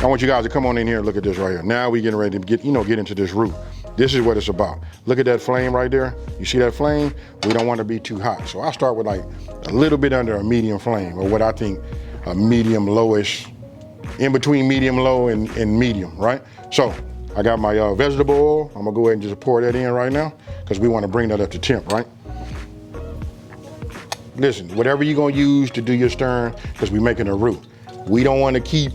want you guys to come on in here and look at this right here. Now we getting ready to get into this roux. This is what it's about. Look at that flame right there. You see that flame? We don't want to be too hot. So I start with like a little bit under a medium flame, or what I think a medium lowish, in between medium low and medium, right? So I got my vegetable oil. I'm gonna go ahead and just pour that in right now because we want to bring that up to temp, right? Listen, whatever you're gonna use to do your stirring, because we're making a roux. We don't want to keep,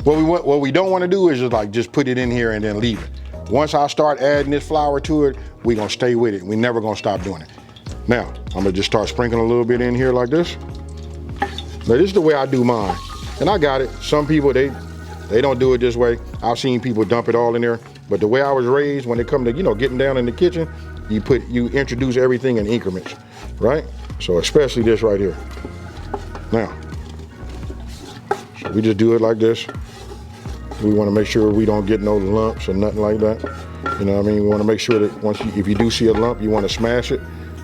what we don't want to do is just put it in here and then leave it. Once I start adding this flour to it, we're gonna stay with it. We're never gonna stop doing it. Now, I'm gonna just start sprinkling a little bit in here like this. Now, this is the way I do mine. And I got it. Some people, they don't do it this way. I've seen people dump it all in there. But the way I was raised, when it comes to, getting down in the kitchen, you introduce everything in increments, right? So especially this right here. Now, so we just do it like this. We want to make sure we don't get no lumps or nothing like that. You know what I mean? We want to make sure that if you do see a lump, you want to smash it.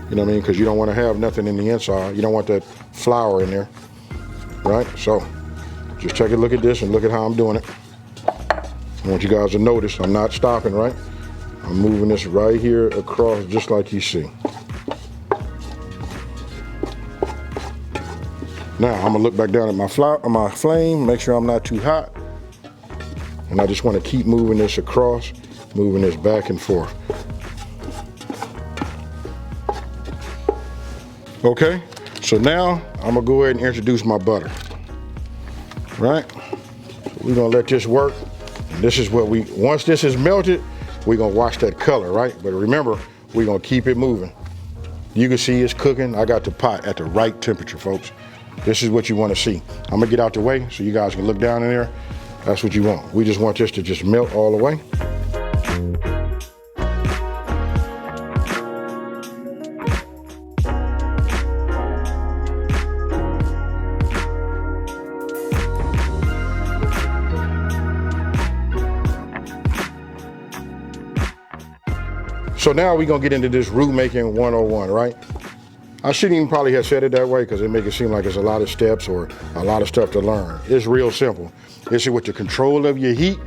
You know what I mean? Because you don't want to have nothing in the inside. You don't want that flour in there, right? So just take a look at this and look at how I'm doing it. I want you guys to notice I'm not stopping, right? I'm moving this right here across just like you see. Now I'm gonna look back down at my flame, make sure I'm not too hot. And I just wanna keep moving this across, moving this back and forth. Okay, so now I'm gonna go ahead and introduce my butter, right? So we're gonna let this work. And this is what once this is melted, we're gonna watch that color, right? But remember, we're gonna keep it moving. You can see it's cooking. I got the pot at the right temperature, folks. This is what you wanna see. I'm gonna get out the way so you guys can look down in there. That's what you want. We just want this to just melt all the way. So now we're gonna get into this roux making 101, right? I shouldn't even probably have said it that way because it make it seem like it's a lot of steps or a lot of stuff to learn. It's real simple. This is with the control of your heat.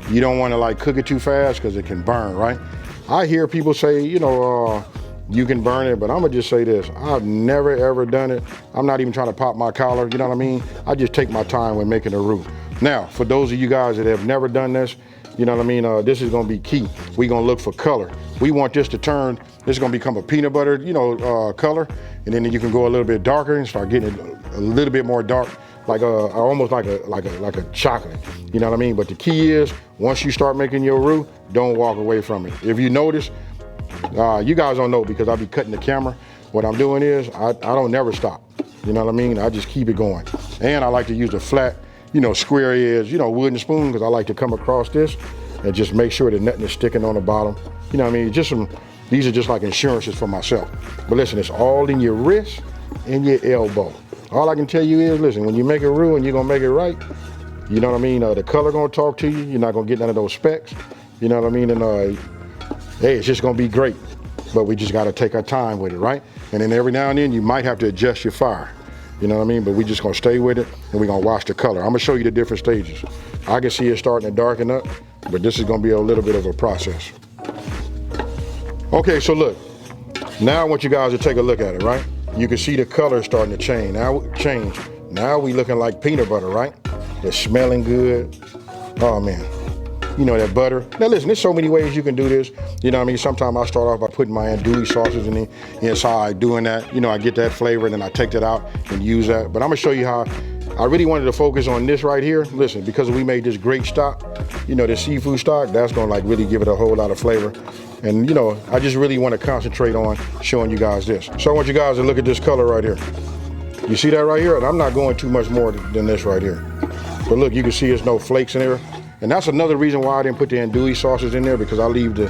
You don't wanna cook it too fast because it can burn, right? I hear people say, you can burn it, but I'm gonna just say this. I've never ever done it. I'm not even trying to pop my collar, you know what I mean? I just take my time when making a roux. Now, for those of you guys that have never done this, you know what I mean? This is gonna be key. We're gonna look for color. We want this to turn, this is gonna become a peanut butter, color, and then you can go a little bit darker and start getting it a little bit more dark, almost like a chocolate, you know what I mean? But the key is, once you start making your roux, don't walk away from it. If you notice, you guys don't know because I'll be cutting the camera. What I'm doing is, I don't never stop, you know what I mean? I just keep it going. And I like to use the flat, square edge, wooden spoon, because I like to come across this and just make sure that nothing is sticking on the bottom. You know what I mean? These are just like insurances for myself. But listen, it's all in your wrist and your elbow. All I can tell you is, listen, when you make a roux and you're gonna make it right, you know what I mean? The color gonna talk to you. You're not gonna get none of those specks. You know what I mean? And hey, it's just gonna be great. But we just gotta take our time with it, right? And then every now and then you might have to adjust your fire. You know what I mean? But we just gonna stay with it and we're gonna watch the color. I'm gonna show you the different stages. I can see it starting to darken up, but this is gonna be a little bit of a process. Okay, so look, now I want you guys to take a look at it, right? You can see the color starting to change. Now we looking like peanut butter, right? It's smelling good. Oh man, that butter. Now listen, there's so many ways you can do this. You know what I mean? Sometimes I start off by putting my andouille sauces in the inside, doing that. I get that flavor and then I take that out and use that. But I'm gonna show you how I really wanted to focus on this right here. Listen, because we made this great stock, the seafood stock, that's gonna really give it a whole lot of flavor. And I just really want to concentrate on showing you guys this. So I want you guys to look at this color right here. You see that right here? And I'm not going too much more than this right here. But look, you can see there's no flakes in there. And that's another reason why I didn't put the andouille sauces in there, because I leave the,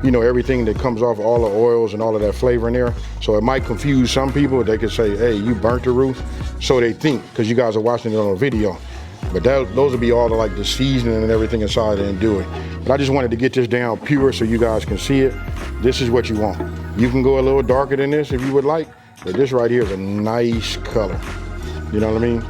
everything that comes off, all the oils and all of that flavor in there. So it might confuse some people. They could say, hey, you burnt the roux. So they think, because you guys are watching it on a video. But those would be all the seasoning and everything inside the andouille. But I just wanted to get this down pure so you guys can see it. This is what you want. You can go a little darker than this if you would like, but this right here is a nice color. You know what I mean?